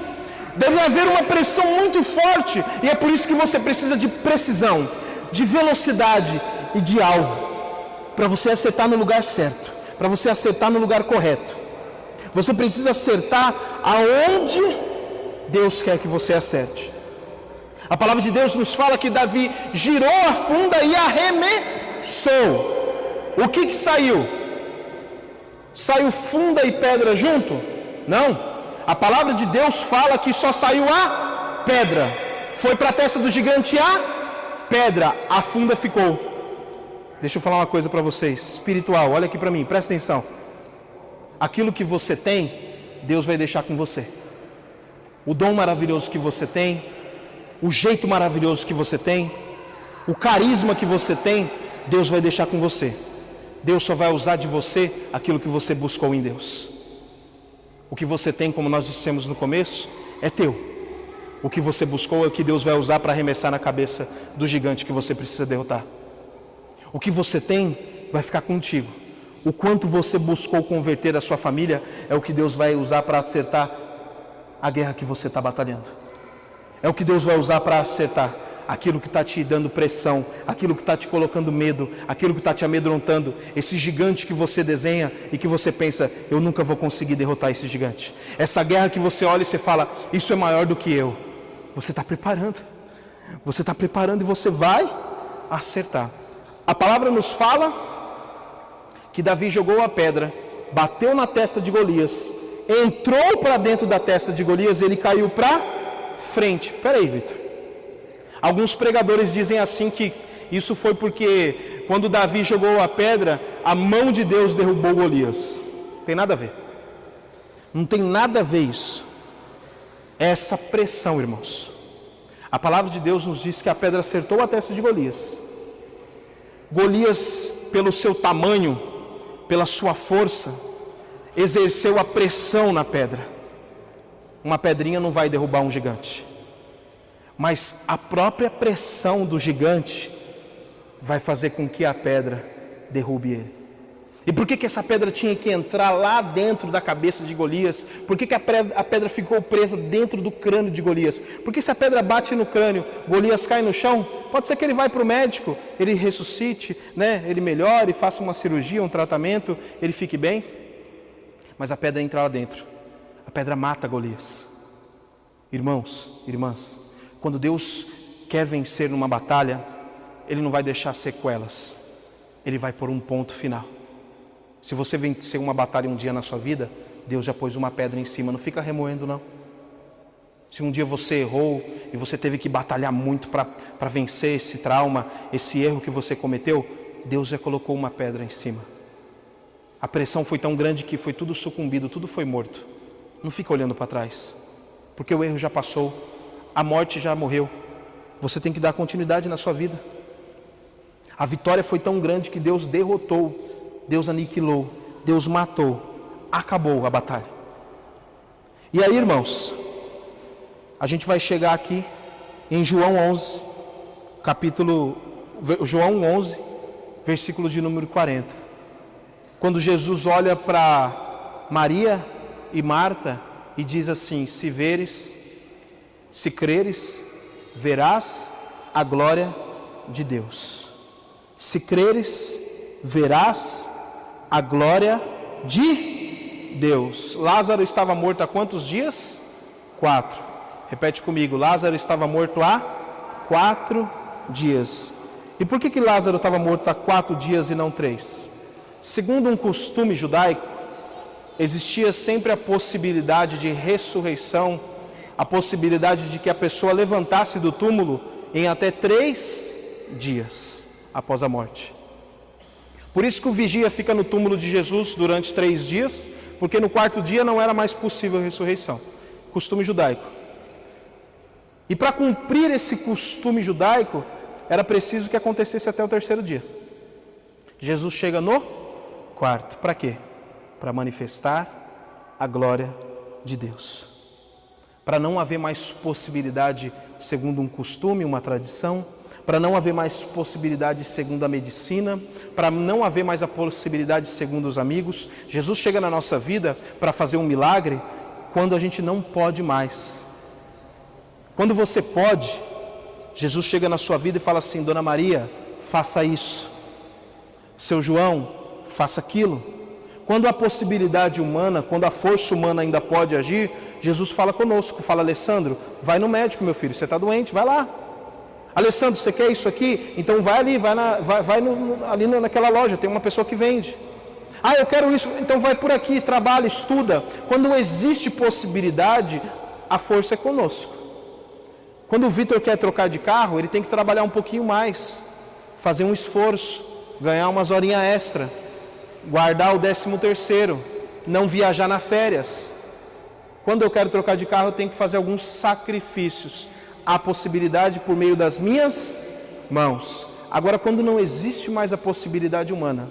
deve haver uma pressão muito forte, e é por isso que você precisa de precisão, de velocidade e de alvo, para você acertar no lugar certo, para você acertar no lugar correto. Você precisa acertar aonde Deus quer que você acerte. A palavra de Deus nos fala que Davi girou a funda e arremessou. O que saiu? Saiu funda e pedra junto? Não. A palavra de Deus fala que só saiu a pedra. Foi para a testa do gigante a pedra, a funda ficou. Deixa eu falar uma coisa para vocês, espiritual, olha aqui para mim, presta atenção. Aquilo que você tem, Deus vai deixar com você. O dom maravilhoso que você tem, o jeito maravilhoso que você tem, o carisma que você tem, Deus vai deixar com você. Deus só vai usar de você aquilo que você buscou em Deus. O que você tem, como nós dissemos no começo, é teu. O que você buscou é o que Deus vai usar para arremessar na cabeça do gigante que você precisa derrotar. O que você tem vai ficar contigo. O quanto você buscou converter a sua família é o que Deus vai usar para acertar a guerra que você está batalhando. É o que Deus vai usar para acertar aquilo que está te dando pressão, aquilo que está te colocando medo, aquilo que está te amedrontando, esse gigante que você desenha e que você pensa, eu nunca vou conseguir derrotar esse gigante. Essa guerra que você olha e você fala, isso é maior do que eu. Você está preparando. Você está preparando e você vai acertar. A palavra nos fala que Davi jogou a pedra, bateu na testa de Golias, entrou para dentro da testa de Golias e ele caiu para frente. Peraí, Vitor. Alguns pregadores dizem assim que isso foi porque quando Davi jogou a pedra, a mão de Deus derrubou Golias. Não tem nada a ver. Não tem nada a ver isso. É essa pressão, irmãos. A palavra de Deus nos diz que a pedra acertou a testa de Golias. Golias, pelo seu tamanho, pela sua força, exerceu a pressão na pedra. Uma pedrinha não vai derrubar um gigante. Mas a própria pressão do gigante vai fazer com que a pedra derrube ele. E por que essa pedra tinha que entrar lá dentro da cabeça de Golias? Por que a pedra ficou presa dentro do crânio de Golias? Porque se a pedra bate no crânio, Golias cai no chão, pode ser que ele vá para o médico, ele ressuscite, né? Ele melhore, faça uma cirurgia, um tratamento, ele fique bem. Mas a pedra entra lá dentro. A pedra mata Golias. Irmãos, irmãs, quando Deus quer vencer numa batalha, Ele não vai deixar sequelas. Ele vai pôr um ponto final. Se você vencer uma batalha um dia na sua vida, Deus já pôs uma pedra em cima, não fica remoendo não. Se um dia você errou e você teve que batalhar muito para vencer esse trauma, esse erro que você cometeu, Deus já colocou uma pedra em cima. A pressão foi tão grande que foi tudo sucumbido, tudo foi morto. Não fica olhando para trás, porque o erro já passou, a morte já morreu. Você tem que dar continuidade na sua vida. A vitória foi tão grande que Deus derrotou, Deus aniquilou, Deus matou, acabou a batalha. E aí, irmãos, a gente vai chegar aqui em João 11, João 11, versículo de número 40. Quando Jesus olha para Maria e Marta e diz assim: se creres, verás a glória de Deus. Se creres, verás a glória de Deus. Lázaro estava morto há quantos dias? 4. Repete comigo, Lázaro estava morto há 4 dias. E por que Lázaro estava morto há 4 dias e não 3? Segundo um costume judaico, existia sempre a possibilidade de ressurreição, a possibilidade de que a pessoa levantasse do túmulo em até 3 dias após a morte. Por isso que o vigia fica no túmulo de Jesus durante 3 dias, porque no 4º dia não era mais possível a ressurreição. Costume judaico. E para cumprir esse costume judaico, era preciso que acontecesse até o 3º dia. Jesus chega no 4º. Para quê? Para manifestar a glória de Deus. Para não haver mais possibilidade segundo um costume, uma tradição, para não haver mais possibilidade segundo a medicina, para não haver mais a possibilidade segundo os amigos. Jesus chega na nossa vida para fazer um milagre quando a gente não pode mais. Quando você pode, Jesus chega na sua vida e fala assim: Dona Maria, faça isso. Seu João, faça aquilo. Quando a possibilidade humana, quando a força humana ainda pode agir, Jesus fala conosco, fala: Alessandro, vai no médico, meu filho, você está doente, vai lá. Alessandro, você quer isso aqui? Então vai ali, ali naquela loja, tem uma pessoa que vende. Ah, eu quero isso, então vai por aqui, trabalha, estuda. Quando existe possibilidade, a força é conosco. Quando o Vitor quer trocar de carro, ele tem que trabalhar um pouquinho mais, fazer um esforço, ganhar umas horinhas extra, guardar o 13º, não viajar nas férias. Quando eu quero trocar de carro, eu tenho que fazer alguns sacrifícios. há possibilidade por meio das minhas mãos. Agora, quando não existe mais a possibilidade humana,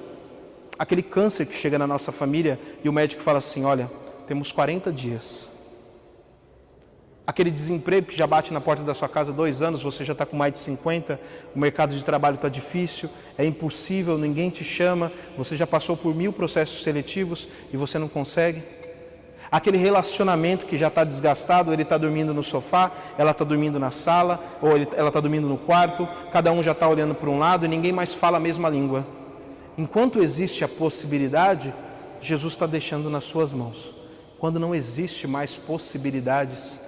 aquele câncer que chega na nossa família e o médico fala assim, olha, temos 40 dias. Aquele desemprego que já bate na porta da sua casa 2 anos, você já está com mais de 50, o mercado de trabalho está difícil, é impossível, ninguém te chama, você já passou por 1000 processos seletivos e você não consegue. Aquele relacionamento que já está desgastado, ele está dormindo no sofá, ela está dormindo na sala, ou ela está dormindo no quarto, cada um já está olhando para um lado e ninguém mais fala a mesma língua. Enquanto existe a possibilidade, Jesus está deixando nas suas mãos. Quando não existe mais possibilidades,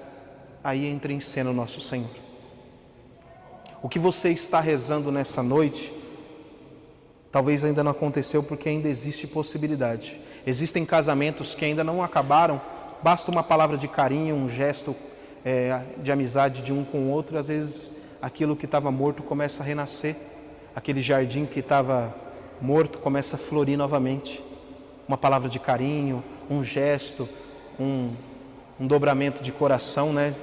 aí entra em cena o nosso Senhor. O que você está rezando nessa noite, talvez ainda não aconteceu porque ainda existe possibilidade. Existem casamentos que ainda não acabaram, basta uma palavra de carinho, um gesto de amizade de um com o outro, às vezes aquilo que estava morto começa a renascer, aquele jardim que estava morto começa a florir novamente. Uma palavra de carinho, um gesto, um dobramento de coração, né?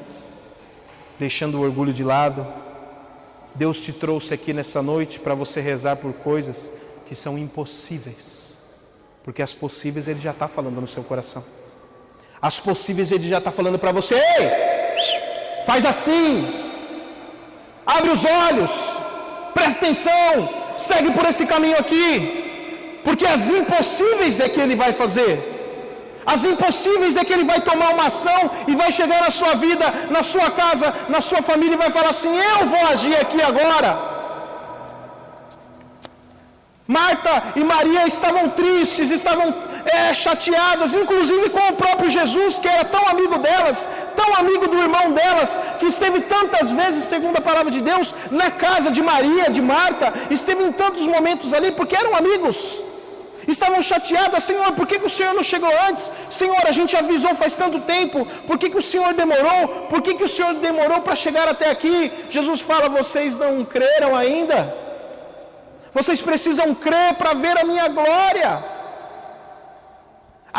Deixando o orgulho de lado. Deus te trouxe aqui nessa noite para você rezar por coisas que são impossíveis, porque as possíveis Ele já está falando no seu coração. As possíveis Ele já está falando para você, ei, faz assim, abre os olhos, presta atenção, segue por esse caminho aqui, porque as impossíveis é que Ele vai fazer. As impossíveis é que Ele vai tomar uma ação e vai chegar na sua vida, na sua casa, na sua família e vai falar assim, eu vou agir aqui agora. Marta e Maria estavam tristes, estavam chateadas, inclusive com o próprio Jesus, que era tão amigo delas, tão amigo do irmão delas, que esteve tantas vezes, segundo a palavra de Deus, na casa de Maria, de Marta, esteve em tantos momentos ali, porque eram amigos. Estavam chateadas, Senhor, por que o Senhor não chegou antes? Senhor, a gente avisou faz tanto tempo, por que o Senhor demorou? Por que o Senhor demorou para chegar até aqui? Jesus fala, vocês não creram ainda? Vocês precisam crer para ver a minha glória.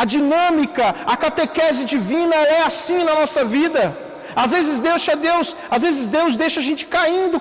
A dinâmica, a catequese divina é assim na nossa vida. Às vezes Deus deixa a gente caindo,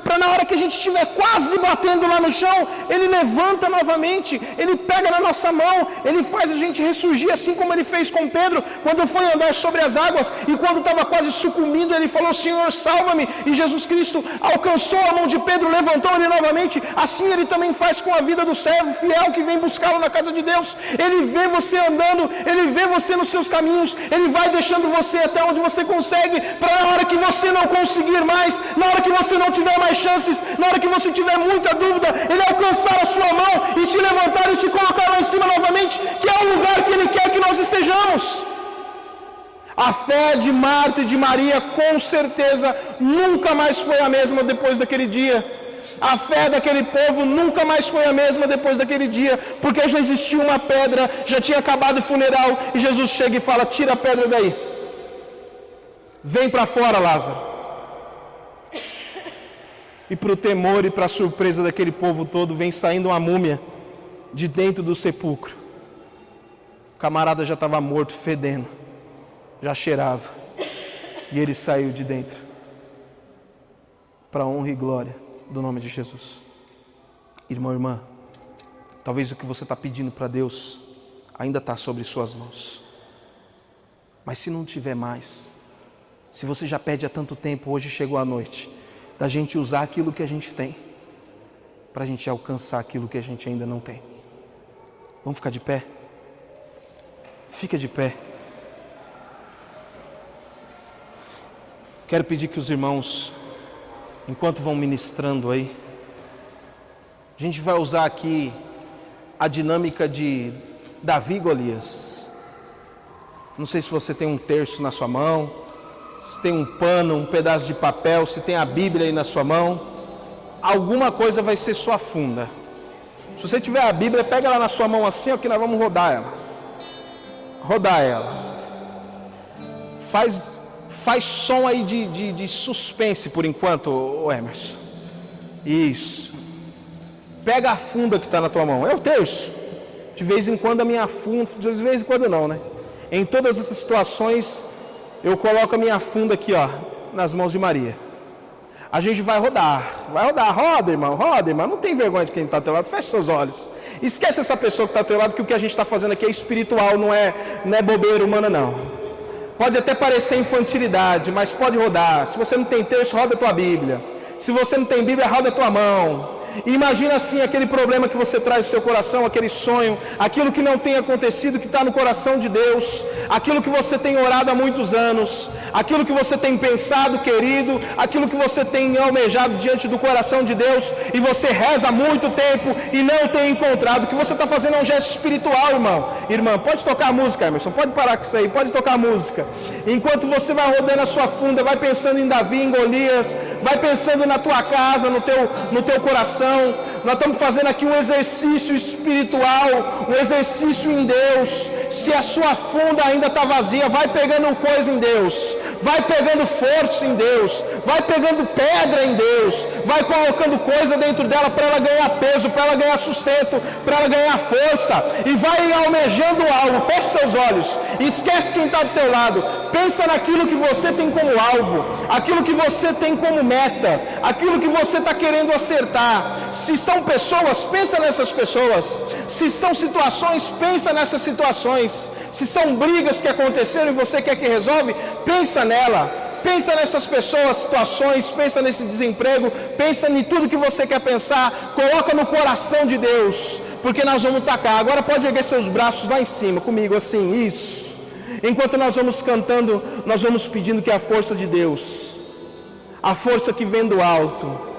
para na hora que a gente estiver quase batendo lá no chão, Ele levanta novamente, Ele pega na nossa mão, Ele faz a gente ressurgir, assim como Ele fez com Pedro, quando foi andar sobre as águas, e quando estava quase sucumbindo, Ele falou, Senhor, salva-me, e Jesus Cristo alcançou a mão de Pedro, levantou ele novamente. Assim Ele também faz com a vida do servo fiel que vem buscá-lo na casa de Deus. Ele vê você andando, Ele vê você nos seus caminhos, Ele vai deixando você até onde você consegue, para na hora que você não conseguir mais, na hora que você não tiver mais chances, na hora que você tiver muita dúvida, Ele alcançar a sua mão e te levantar e te colocar lá em cima novamente, que é o lugar que Ele quer que nós estejamos. A fé de Marta e de Maria, com certeza, nunca mais foi a mesma depois daquele dia. A fé daquele povo nunca mais foi a mesma depois daquele dia, porque já existia uma pedra, já tinha acabado o funeral, e Jesus chega e fala, tira a pedra daí. Vem para fora, Lázaro. E para o temor e para a surpresa daquele povo todo, vem saindo uma múmia de dentro do sepulcro. O camarada já estava morto, fedendo, já cheirava. E ele saiu de dentro, para a honra e glória do nome de Jesus. Irmão, irmã, talvez o que você está pedindo para Deus ainda está sobre suas mãos. Mas se não tiver mais, se você já pede há tanto tempo, hoje chegou a noite, da gente usar aquilo que a gente tem, para a gente alcançar aquilo que a gente ainda não tem. Vamos ficar de pé? Fica de pé. Quero pedir que os irmãos, enquanto vão ministrando aí, a gente vai usar aqui a dinâmica de Davi e Golias. Não sei se você tem um terço na sua mão, se tem um pano, um pedaço de papel, se tem a Bíblia aí na sua mão, alguma coisa vai ser sua funda. Se você tiver a Bíblia, pega ela na sua mão assim, ó, que nós vamos rodar ela. Rodar ela. Faz som aí de suspense por enquanto, Emerson. Isso. Pega a funda que está na tua mão. É o terço. De vez em quando a minha funda, de vez em quando não, né? Em todas essas situações, eu coloco a minha funda aqui, ó, nas mãos de Maria. A gente vai rodar, roda irmão, não tem vergonha de quem está ao teu lado, fecha seus olhos. Esquece essa pessoa que está ao teu lado, que o que a gente está fazendo aqui é espiritual, não é bobeira humana não. Pode até parecer infantilidade, mas pode rodar. Se você não tem texto, roda a tua Bíblia. Se você não tem Bíblia, roda a tua mão. E imagina assim aquele problema que você traz no seu coração, aquele sonho, aquilo que não tem acontecido, que está no coração de Deus, aquilo que você tem orado há muitos anos, aquilo que você tem pensado, querido, aquilo que você tem almejado diante do coração de Deus, e você reza há muito tempo e não tem encontrado. O que você está fazendo é um gesto espiritual, irmão. Irmã, pode tocar a música, Emerson, pode parar com isso aí, pode tocar a música. Enquanto você vai rodando a sua funda, vai pensando em Davi, em Golias, vai pensando na tua casa, no teu coração. Nós estamos fazendo aqui um exercício espiritual, um exercício em Deus. Se a sua funda ainda está vazia, vai pegando coisa em Deus, vai pegando força em Deus, vai pegando pedra em Deus, vai colocando coisa dentro dela para ela ganhar peso, para ela ganhar sustento, para ela ganhar força, e vai almejando algo. Feche seus olhos, esquece quem está do teu lado, pensa naquilo que você tem como alvo, aquilo que você tem como meta, aquilo que você está querendo acertar. Se são pessoas, pensa nessas pessoas. Se são situações, pensa nessas situações. Se são brigas que aconteceram e você quer que resolve, pensa nela. Pensa nessas pessoas, situações, pensa nesse desemprego, pensa em tudo que você quer pensar, coloca no coração de Deus, porque nós vamos tacar. Agora pode erguer seus braços lá em cima comigo, assim, isso. Enquanto nós vamos cantando, nós vamos pedindo que a força de Deus, a força que vem do alto,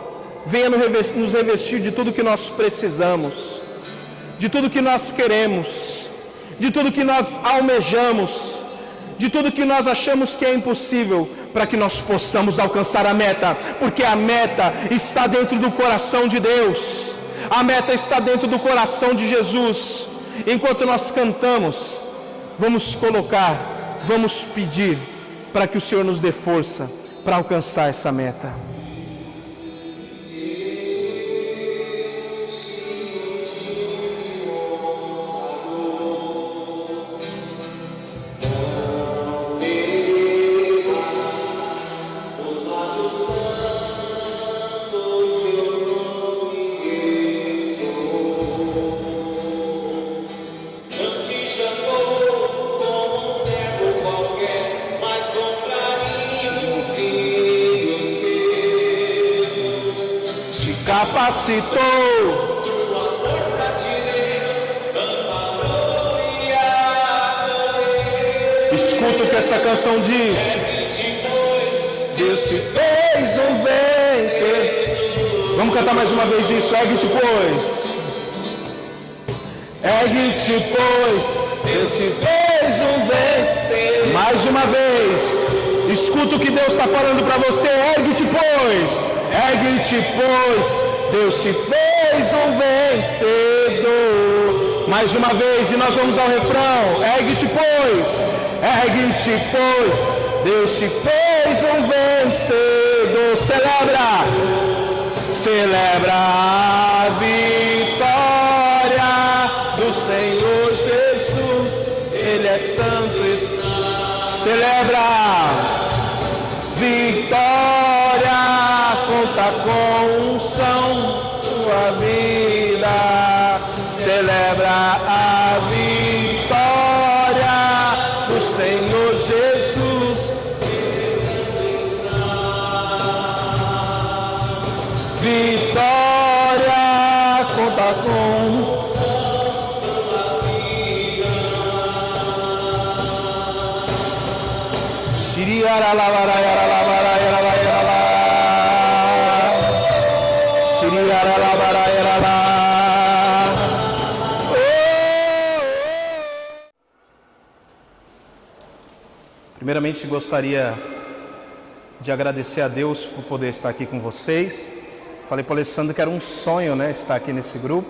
venha nos revestir de tudo que nós precisamos, de tudo que nós queremos, de tudo que nós almejamos, de tudo que nós achamos que é impossível, para que nós possamos alcançar a meta, porque a meta está dentro do coração de Deus, a meta está dentro do coração de Jesus. Enquanto nós cantamos, vamos pedir para que o Senhor nos dê força para alcançar essa meta. Capacitou, escuta o que essa canção diz. Deus se fez um vencer. Vamos cantar mais uma vez isso. Ergue-te, pois. Ergue-te, pois. Deus se fez um vencer. Mais uma vez. Escuta o que Deus está falando para você. Ergue-te, pois. Ergue-te, pois. Deus se fez um vencedor. Mais uma vez, e nós vamos ao refrão. Ergue-te, pois. Ergue-te, pois. Deus se fez um vencedor. Celebra. Celebra a vitória do Senhor Jesus. Ele é santo. Celebra. Vitória. Conta com unção tua vida, celebra a vitória do Senhor Jesus. Vitória, conta com tua vida. Primeiramente, gostaria de agradecer a Deus por poder estar aqui com vocês. Falei para o Alessandro que era um sonho, né, estar aqui nesse grupo,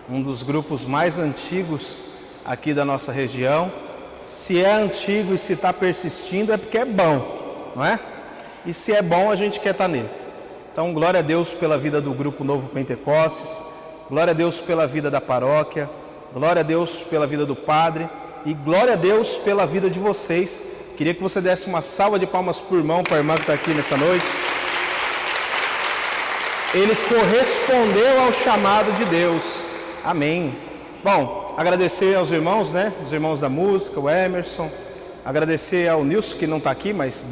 um dos grupos mais antigos aqui da nossa região. Se é antigo e se está persistindo é porque é bom, não é? E se é bom, a gente quer estar nele. Então, glória a Deus pela vida do Grupo Novo Pentecostes, glória a Deus pela vida da paróquia, glória a Deus pela vida do padre e glória a Deus pela vida de vocês Queria que você desse uma salva de palmas por irmão, para a irmã que está aqui nessa noite. Ele correspondeu ao chamado de Deus. Amém. Bom, agradecer aos irmãos, né? Os irmãos da música, o Emerson. Agradecer ao Nilson, que não está aqui, mas